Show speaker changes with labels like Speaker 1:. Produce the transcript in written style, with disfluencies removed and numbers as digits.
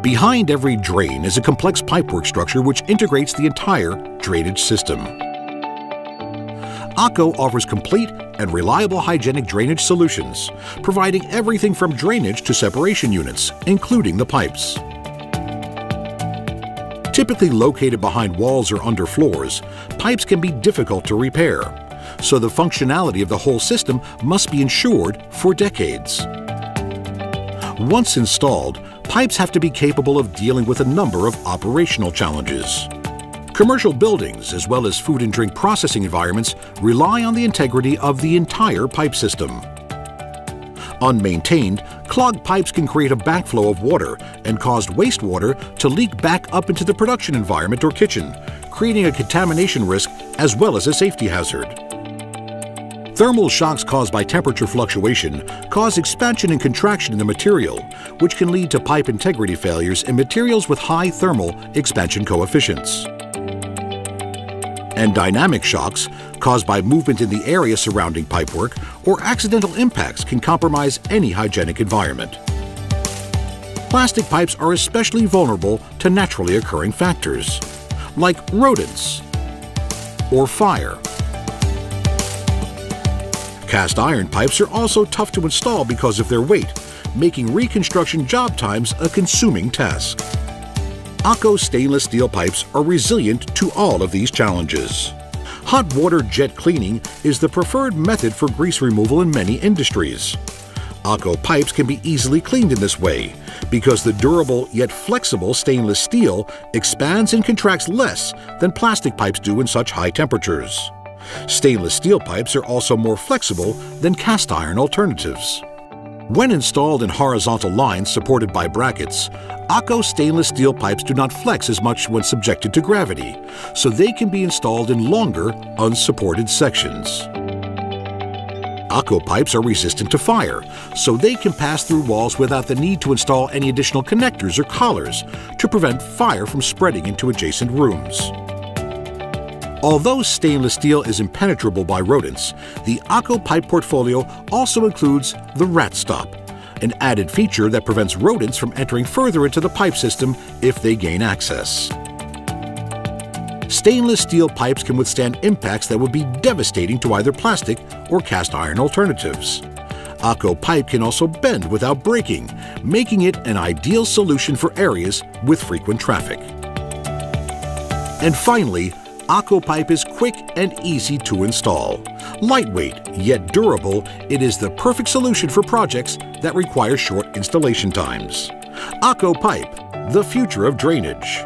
Speaker 1: Behind every drain is a complex pipework structure which integrates the entire drainage system. ACO offers complete and reliable hygienic drainage solutions, providing everything from drainage to separation units, including the pipes. Typically located behind walls or under floors, pipes can be difficult to repair, so the functionality of the whole system must be ensured for decades. Once installed, pipes have to be capable of dealing with a number of operational challenges. Commercial buildings, as well as food and drink processing environments, rely on the integrity of the entire pipe system. Unmaintained, clogged pipes can create a backflow of water and cause wastewater to leak back up into the production environment or kitchen, creating a contamination risk as well as a safety hazard. Thermal shocks caused by temperature fluctuation cause expansion and contraction in the material, which can lead to pipe integrity failures in materials with high thermal expansion coefficients. And dynamic shocks, caused by movement in the area surrounding pipework or accidental impacts, can compromise any hygienic environment. Plastic pipes are especially vulnerable to naturally occurring factors, like rodents or fire. Cast iron pipes are also tough to install because of their weight, making reconstruction job times a consuming task. ACO stainless steel pipes are resilient to all of these challenges. Hot water jet cleaning is the preferred method for grease removal in many industries. ACO pipes can be easily cleaned in this way because the durable yet flexible stainless steel expands and contracts less than plastic pipes do in such high temperatures. Stainless steel pipes are also more flexible than cast iron alternatives. When installed in horizontal lines supported by brackets, ACO stainless steel pipes do not flex as much when subjected to gravity, so they can be installed in longer, unsupported sections. ACO pipes are resistant to fire, so they can pass through walls without the need to install any additional connectors or collars to prevent fire from spreading into adjacent rooms. Although stainless steel is impenetrable by rodents, the ACO pipe portfolio also includes the rat stop, an added feature that prevents rodents from entering further into the pipe system if they gain access. Stainless steel pipes can withstand impacts that would be devastating to either plastic or cast iron alternatives. ACO pipe can also bend without breaking, making it an ideal solution for areas with frequent traffic. And finally, ACO pipe is quick and easy to install. Lightweight yet durable, it is the perfect solution for projects that require short installation times. ACO pipe, the future of drainage.